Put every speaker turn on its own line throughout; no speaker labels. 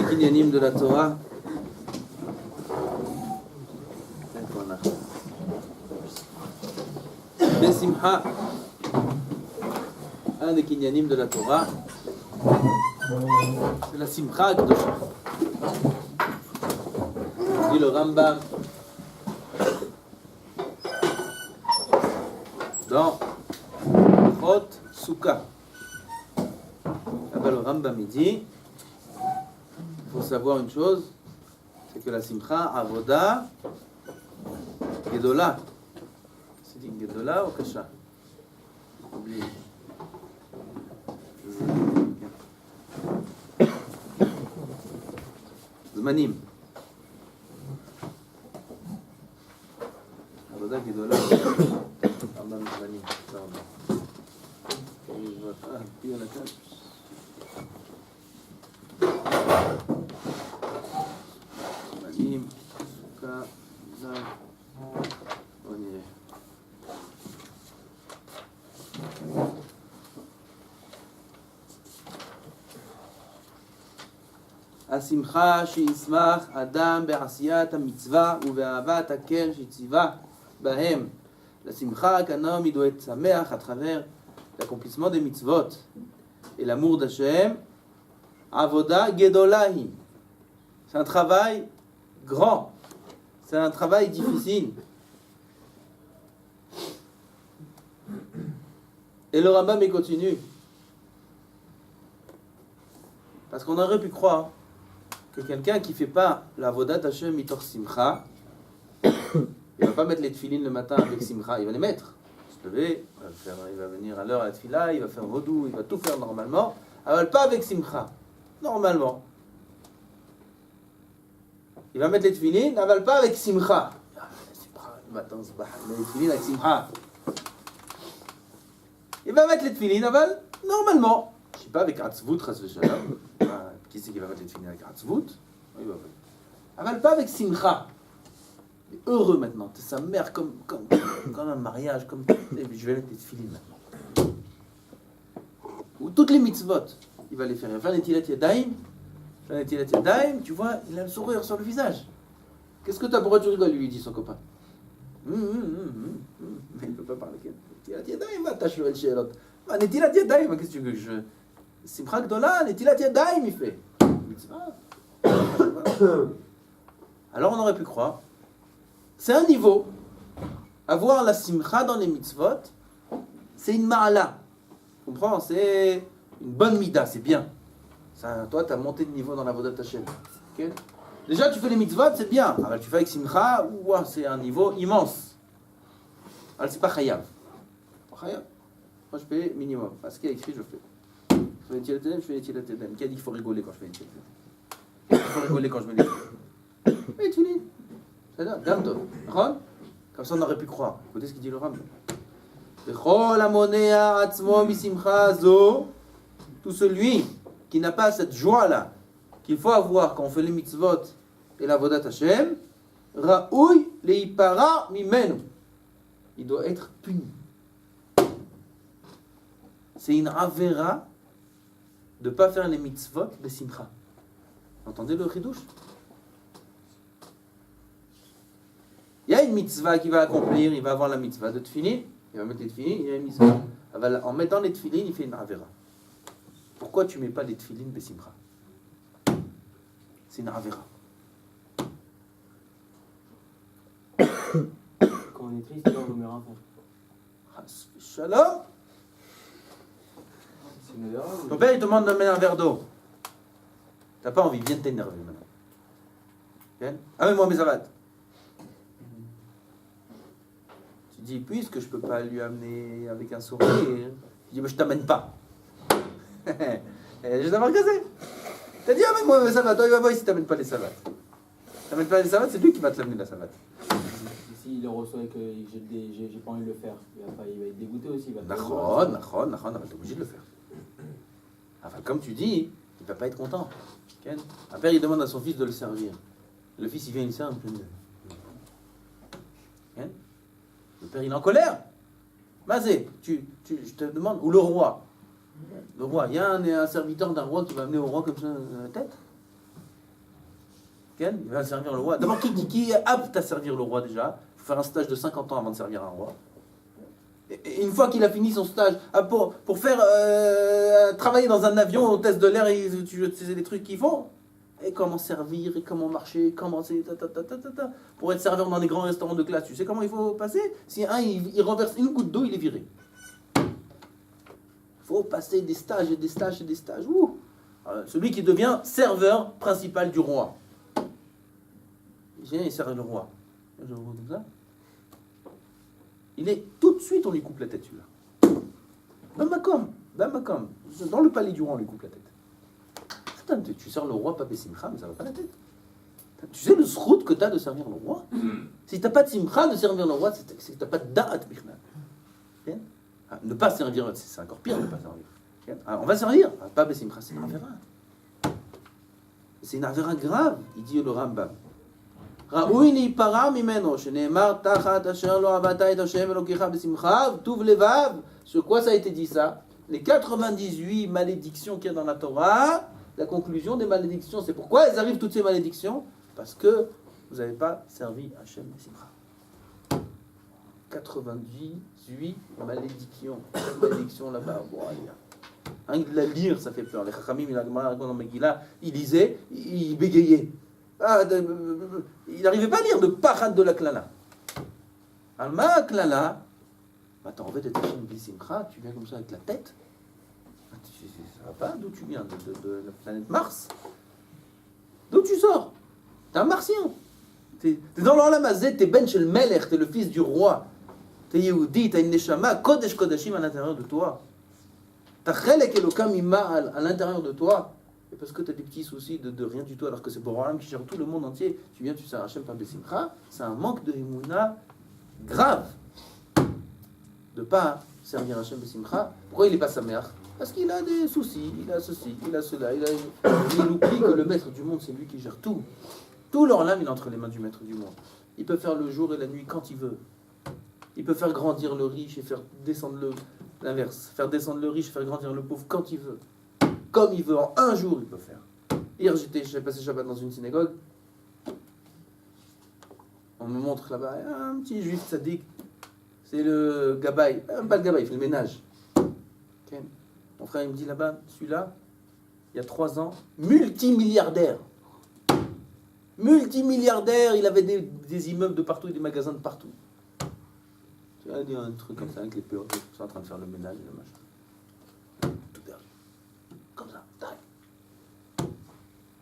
Kinyanim de la Torah. Besimcha, un des Kinyanim de la Torah, c'est la Simcha Kedosha. Dit le Rambam dans Chot Souka. Le Rambam il dit, il faut savoir une chose, c'est que la Simcha Avoda Gedola. C'est dit Gedola ou Kasha? Oubliez. Zmanim. Avoda Gedola. Rambam Zmanim. Puis on attend. Zmanim, Souka, Zan. On y est. השמחה שישמח אדם בעשיית המצווה ובאהבת הקר שציווה בהם. La simcha qu'un homme il doit être sameach à travers l'accomplissement des mitzvot et l'amour d'Hachem. Avoda gedolahi. C'est un travail grand. C'est un travail difficile. Et le Rambam il continue. Parce qu'on aurait pu croire que quelqu'un qui ne fait pas la Avodat Hashem mitor simcha, il ne va pas mettre les tefilines le matin avec simcha, il va les mettre. Il va se lever, il va venir à l'heure à la tefila, il va faire vodou, il va tout faire normalement, mais pas avec simcha. Normalement. Il va mettre les tefilines, mais pas avec simcha. Le matin, les tefilines avec simcha. Il va mettre les tefilines, mais normalement. Je ne sais pas avec atzvut, ras v'shalom. Qui c'est qui va mettre les tefilines avec atzvut? Aval pas avec simcha. Mais heureux maintenant. C'est sa mère comme un mariage. Je vais mettre les tefilines maintenant. Ou toutes les mitzvot. Il va les faire. Il va faire les tilat yadayim. Tu vois, il a le sourire sur le visage. Qu'est-ce que t'as pour tu rigoles, lui dit son copain. Mais il ne peut pas parler. Tilat yadayim, va tâche le shelot. Les tilat yadayim, qu'est-ce que tu veux que je... Simcha Gdola, les tilat yadayim, il fait. Alors on aurait pu croire, c'est un niveau. Avoir la simcha dans les mitzvot, c'est une ma'ala. Tu comprends? C'est une bonne mida, c'est bien. Ça, toi, tu as monté de niveau dans la Avodat Hashem. Okay? Déjà, tu fais les mitzvot, c'est bien. Alors, tu fais avec simcha, ouah, c'est un niveau immense. Alors, c'est pas chayav. Moi, je fais minimum. Parce qu'il y a écrit, je fais. Je fais les tilat yadayim. Qui a dit qu'il faut rigoler quand je fais les tilat yadayim? Il faut rigoler quand je mets les tilat. Mais tu lis. C'est là, garde-toi. Comme ça, on aurait pu croire. Écoutez ce qu'il dit le Rambam. Tout celui qui n'a pas cette joie-là qu'il faut avoir quand on fait les mitzvot et la vodat Hashem, ra'ouy leipara mimenu. Il doit être puni. C'est une avera de ne pas faire les mitzvot de simcha. Entendez le chidouche? Il y a une mitzvah qui va accomplir, il va avoir la mitzvah de tefilin, il va mettre les tefilin, il y a une mitzvah. En mettant les tefilin, il fait une avera. Pourquoi tu ne mets pas les tefilin de simcha? C'est une avera.
Quand on est triste, on met un fond.
Shalom. Ton père il te demande de mettre un verre d'eau. T'as pas envie, viens de t'énerver maintenant. Viens. Amène-moi mes savates. Tu dis, puisque je peux pas lui amener avec un sourire, tu dis, mais je t'amène pas. Je t'ai marqué. T'as dit, amène-moi mes savates. Toi, il va voir si t'amènes pas les savates. T'amènes pas les savates, c'est lui qui va te l'amener la savate.
S'il le reçoit et que j'ai pas envie de le faire, il va être dégoûté aussi.
Nachon, t'es obligé de le faire. Enfin, comme tu dis, il va pas être content. Un père, il demande à son fils de le servir. Le fils, il vient, il sert. Le père, il est en colère. Mazé, je te demande, ou le roi. Le roi, il y a un serviteur d'un roi qui va amener au roi comme ça la tête. Il va servir le roi. D'abord, qui est apte à servir le roi déjà? Il faut faire un stage de 50 ans avant de servir un roi. Et une fois qu'il a fini son stage, pour faire travailler dans un avion au test de l'air, tu sais les trucs qu'ils font. Et comment servir, et comment marcher, comment c'est... Pour être serveur dans des grands restaurants de classe, tu sais comment il faut passer? Si il renverse une goutte d'eau, il est viré. Il faut passer des stages et des stages et des stages. Celui qui devient serveur principal du roi. Il sert le roi. Je vois comme ça. Tout de suite, on lui coupe la tête, celui-là. Bamakom. Dans le palais du roi, on lui coupe la tête. Putain, tu sers le roi, pas Simcha, mais ça va pas la tête. Tu sais le srout que tu as de servir le roi? Si tu n'as pas de Simcha de servir le roi, c'est que tu n'as pas de da'at, ne pas servir, c'est encore pire de ne pas servir. On va servir, pas Simcha, c'est une avéra. C'est une avéra grave, il dit le Rambam. ראוי להיפרע ממנו, שנאמר תחת אשר לא עבדת את השם אלוקיך בשמחה וטוב לבב. Sur quoi ça a été dit ça? Les 98 malédictions qu'il y a dans la Torah, la conclusion des malédictions, c'est pourquoi elles arrivent toutes ces malédictions? Parce que vous n'avez pas servi Hachem Simcha. 98 malédictions. Quelle malédiction là-bas? Rien que de la lire, ça fait peur. Les Chachamim, dans Megillah, ils lisaient, ils bégayaient. Il n'arrivait pas à lire de parade de la klala. Alma klala, attends, en fait, tu viens comme ça avec la tête. Ça va pas? D'où tu viens? De la planète Mars? D'où tu sors? T'es un martien. T'es dans l'Olam Hazeh, t'es Ben Shel Melech, t'es le fils du roi. T'es Yehudi, t'as une Neshama, Kodesh Kodashim à l'intérieur de toi. T'as Chelek Elokam Ima'al à l'intérieur de toi. Et parce que tu as des petits soucis de rien du tout, alors que c'est Borah qui gère tout le monde entier, tu viens, tu sers Hachem par Bessimcha, c'est un manque de Emouna grave de ne pas servir Hachem Bessimcha. Pourquoi il n'est pas sa mère? Parce qu'il a des soucis, il a ceci, il a cela, il oublie que le maître du monde, c'est lui qui gère tout. Tout l'orlam, il est entre les mains du maître du monde. Il peut faire le jour et la nuit quand il veut. Il peut faire grandir le riche et faire descendre l'inverse. Faire descendre le riche et faire grandir le pauvre quand il veut. Comme il veut, en un jour, il peut faire. Hier, j'ai passé Shabbat dans une synagogue. On me montre là-bas un petit juif sadique. C'est le gabaï. Pas le gabaï, il fait le ménage. Okay. Mon frère, il me dit là-bas, celui-là, il y a 3 ans, multimilliardaire. Multimilliardaire, il avait des immeubles de partout et des magasins de partout. Tu vas dire un truc comme ça avec les peurs, ils sont en train de faire le ménage et le machin. Tout perdu. Comme ça, tac.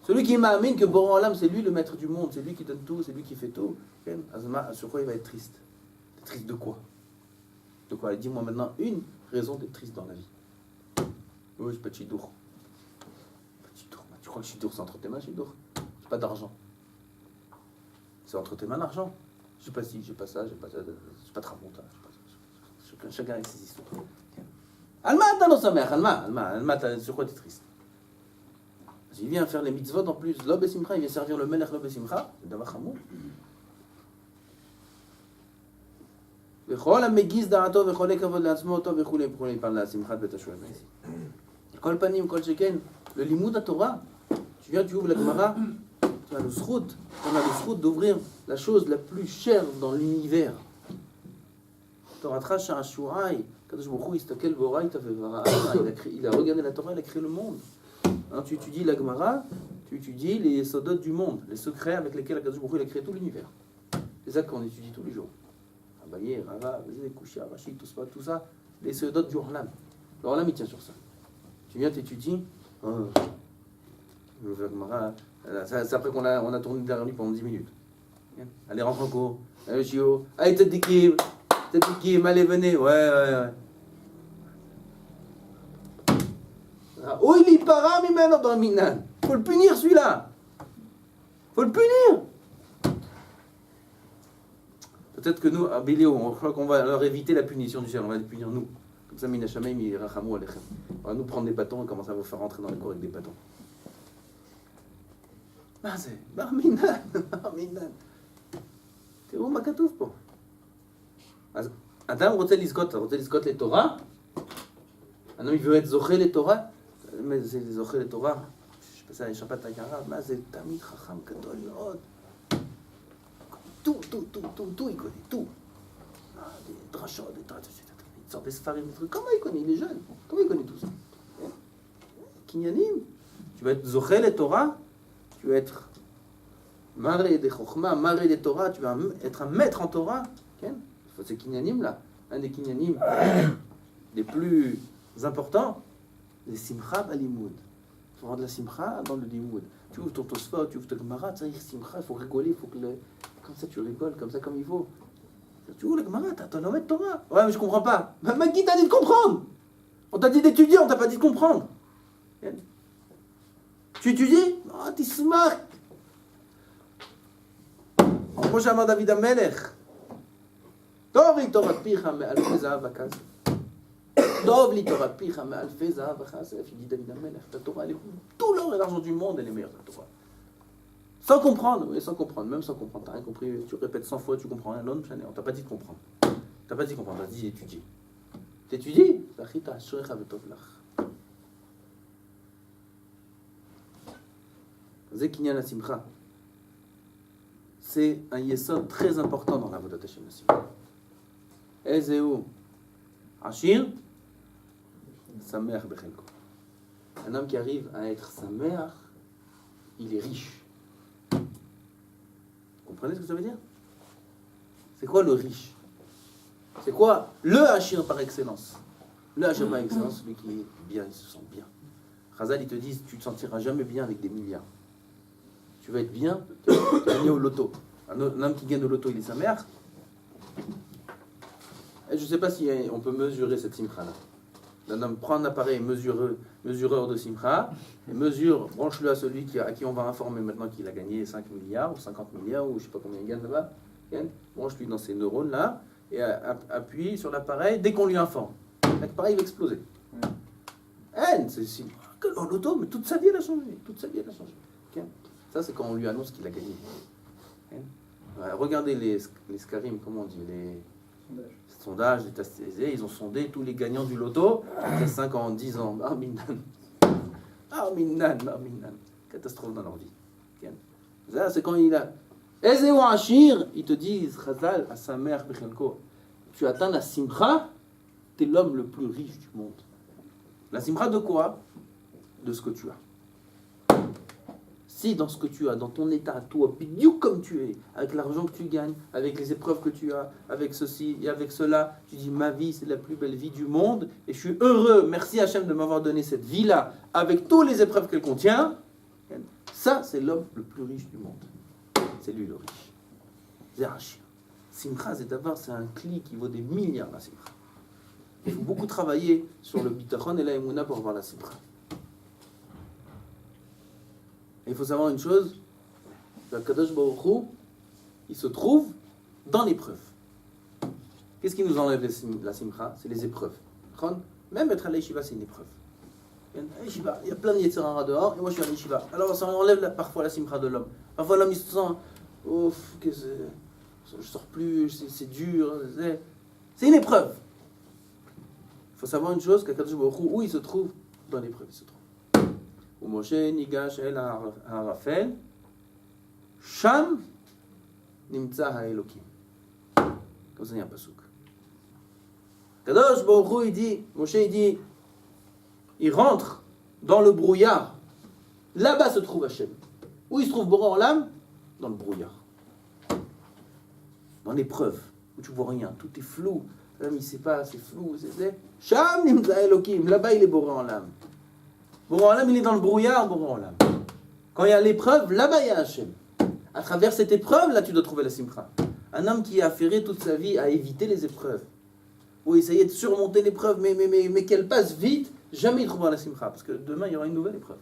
Celui qui m'amène que Borah Olam, c'est lui le maître du monde, c'est lui qui donne tout, c'est lui qui fait tout. Azma, sur quoi il va être triste? T'es triste de quoi? De quoi? Dis-moi maintenant une raison d'être triste dans la vie. Oui, j'ai pas de chidour. Tu crois que chidour c'est entre tes mains, chidour? J'ai pas d'argent. C'est entre tes mains l'argent. J'ai pas ci, j'ai pas ça, j'ai pas de tramontin. Chacun avec ses histoires. Alma, t'as dans sa mère, Alma, sur quoi t'es triste? Il vient faire les mitzvot en plus, Lo Besimcha, il vient servir le Melech Lo Besimcha, c'est d'avoir Hamour. וכל המגיז דעתו וכל כבוד לעצמו אותו וכולי וכולי, parle la Simchat Bet HaShoel ici. כל פנים, כל שכן, le limud Torah, tu viens, tu ouvres la Gemara, tu as le srout, on a le srout d'ouvrir la chose la plus chère dans l'univers. Torah Trash Ashurai, Kadosh Baruch Hu Istakel Boraita Vevara, il a regardé la Torah, il a créé le monde. Alors, tu étudies la Gemara, tu étudies les sodotes du monde, les secrets avec lesquels Kadosh Baruch Hu a créé tout l'univers. C'est ça qu'on étudie tous les jours. Abaye, Rava, Kouchia, Rachid, tout ça, les sodotes du Orlam. Le Orlam, il tient sur ça. Tu viens, t'étudies. C'est après qu'on a tourné derrière lui pendant 10 minutes. Allez, rentre en cours. Allez, Chio. Allez, tête d'équipe, allez, venez. Ouais. Oh, il est para, mais maintenant dans le Minan. Faut le punir, celui-là. Faut le punir. Peut-être que nous, à Béléo, on croit qu'on va leur éviter la punition du ciel. On va les punir nous. Comme ça, Mina Shamaim, il rachamou alechem. On va nous prendre des bâtons et commencer à vous faire rentrer dans les cours avec des bâtons. מה זה? בר מינן. תראו מה כתוב פה. אז אדם רוצה לזכות לתורה? אדם veut être זוכה לתורה? Mais c'est זוכה לתורה? Je sais pas ça les Shabbat Agara, mais c'est Tamid Chacham Gadol Meod. Tout, il connaît tout. Ah, des drachot, des il sort des sfarim, des trucs. Comment il connaît? Il est jeune. Comment il connaît tout ça? Kinyanim. Tu vas être Zoché les Torah, tu vas être Maré des Chokhmah, Maré des Torah, tu vas être un maître en Torah. C'est Kinyanim là, un des Kinyanim les plus importants, les Simcha Balimoud. Il faut avoir de la Simcha dans le Limoud. Tu ouvres ton Tosfot, tu ouvres ton Gemara, tu sais, Simcha, il faut rigoler, il faut que comme ça tu rigoles, comme ça comme il faut. Tu ouvres la Gemara, t'as un maître Torah. Ouais, mais je comprends pas. Mais qui t'a dit de comprendre? On t'a dit d'étudier, on t'a pas dit de comprendre. Tu étudies? Oh, t'es smart. כמו שאמר דוד המלך, טוב לי תורת פיך מאלפי זהב וכסף. טוב לי תורת פיך מאלפי זהב וכסף. Il dit David Amelech, ta Torah, elle est tout l'or et l'argent du monde, elle est meilleure, ta Torah. Sans comprendre, oui, sans comprendre, même sans comprendre, t'as rien compris, tu répètes 100 fois, tu comprends rien, l'homme, on t'a pas dit de comprendre. T'as pas dit de comprendre, t'as dit d'étudier. T'étudies? T'achita ashurecha v'tovlach. C'est Kinyan HaSimcha. C'est un yesod très important dans la Avodat Hashem aussi. Ezeu Ashir Sameach Bechelko. Un homme qui arrive à être Sameach, il est riche. Vous comprenez ce que ça veut dire? C'est quoi le riche? C'est quoi le Ashir par excellence? Le Ashir par excellence, celui qui est bien, il se sent bien. Chazal, ils te disent, tu ne te sentiras jamais bien avec des milliards. Tu vas être bien, tu vas gagner au loto. Un homme qui gagne au loto, il est sa mère. Et je ne sais pas si on peut mesurer cette simcha-là. Un homme prend un appareil mesureur de simcha, et branche-le à celui à qui on va informer maintenant qu'il a gagné 5 milliards, ou 50 milliards, ou je ne sais pas combien il gagne là-bas. Branche-lui dans ces neurones-là, et appuie sur l'appareil dès qu'on lui informe. L'appareil va exploser. C'est que dans l'auto, mais toute sa vie, elle a changé. Toute sa vie, elle a changé. Ça, c'est quand on lui annonce qu'il a gagné. Regardez les scarim, comment on dit, les sondages, les tests aisés, ils ont sondé tous les gagnants du loto après 5 ans, 10 ans. Arminan. Catastrophe dans leur vie. Ça, c'est quand il a... Ezeu Ashir, ils te disent, Chazal, à sa mère, Bechelko, tu atteins la simcha, t'es l'homme le plus riche du monde. La simcha de quoi? De ce que tu as. Si dans ce que tu as, dans ton état, toi, bidiouk comme tu es, avec l'argent que tu gagnes, avec les épreuves que tu as, avec ceci et avec cela, tu dis ma vie c'est la plus belle vie du monde et je suis heureux, merci Hachem de m'avoir donné cette vie-là avec toutes les épreuves qu'elle contient, ça c'est l'homme le plus riche du monde. C'est lui le riche. C'est un chien. Simcha, c'est un cli qui vaut des milliards la simcha. Il faut beaucoup travailler sur le bitachon et la emuna pour avoir la simcha. Et il faut savoir une chose, le Kadosh Baruch Hu, il se trouve dans l'épreuve. Qu'est-ce qui nous enlève la simcha? C'est les épreuves. Même être à l'Yeshiva, c'est une épreuve. Il y a plein de Yetzer Hara dehors, et moi je suis à l'Yeshiva. Alors ça enlève parfois la simcha de l'homme. Parfois l'homme il se sent, je sors plus, c'est dur. C'est une épreuve. Il faut savoir une chose, qu'à Kadosh Baruch Hu, où il se trouve? Dans l'épreuve, il se trouve. Moshe nigash el harafel, sham nimtza haelokim. Comme ça, il y a un pasouk. Kadosh Baruch Hu, il dit, Moshe, il rentre dans le brouillard. Là-bas se trouve Hachem. Où il se trouve Boré Olam? Dans le brouillard. Dans l'épreuve, où tu vois rien, tout est flou. L'homme, il ne sait pas, c'est flou. Sham nimtza haelokim. Là-bas, il est Boré Olam. Boré Olam, il est dans le brouillard, Boré Olam. Quand il y a l'épreuve, là-bas, il y a Hachem. À travers cette épreuve, là, tu dois trouver la simcha. Un homme qui a affairé toute sa vie à éviter les épreuves, ou essayer de surmonter l'épreuve, mais qu'elle passe vite, jamais il trouvera la simcha, parce que demain, il y aura une nouvelle épreuve.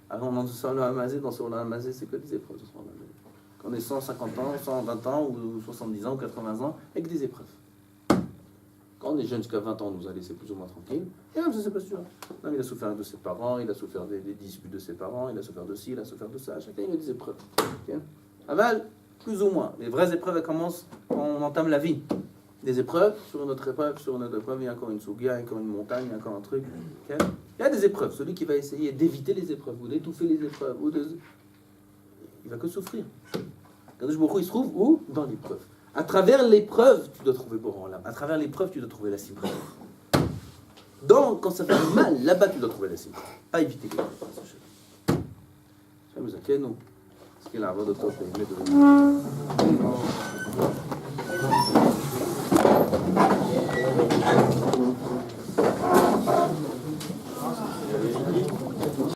Alors, dans ce Olam Hamazé, c'est que des épreuves. Quand on est 150 ans, 120 ans, ou 70 ans, ou 80 ans, avec des épreuves. Quand on est jeune jusqu'à 20 ans, on nous a laissé plus ou moins tranquille. Et même ça, c'est pas sûr. Non, il a souffert de ses parents, il a souffert des disputes de ses parents, il a souffert de ci, il a souffert de ça. Chacun, il a des épreuves. Okay. Aval, plus ou moins. Les vraies épreuves, elles commencent quand on entame la vie. Des épreuves, sur une autre épreuve, il y a encore une souga, il y a encore une montagne, il y a encore un truc. Okay? Il y a des épreuves. Celui qui va essayer d'éviter les épreuves, ou d'étouffer les épreuves, il va que souffrir. Kadosh Baruch Hu, il se trouve où? Dans l'épreuve. À travers l'épreuve, tu dois trouver Boré Olam. À travers l'épreuve, tu dois trouver la simcha. Quand ça fait mal, là-bas, tu dois trouver la simcha. Pas éviter quelque chose. Je vais nous inquiéter, nous. Ce qu'il a à voir de toi, c'est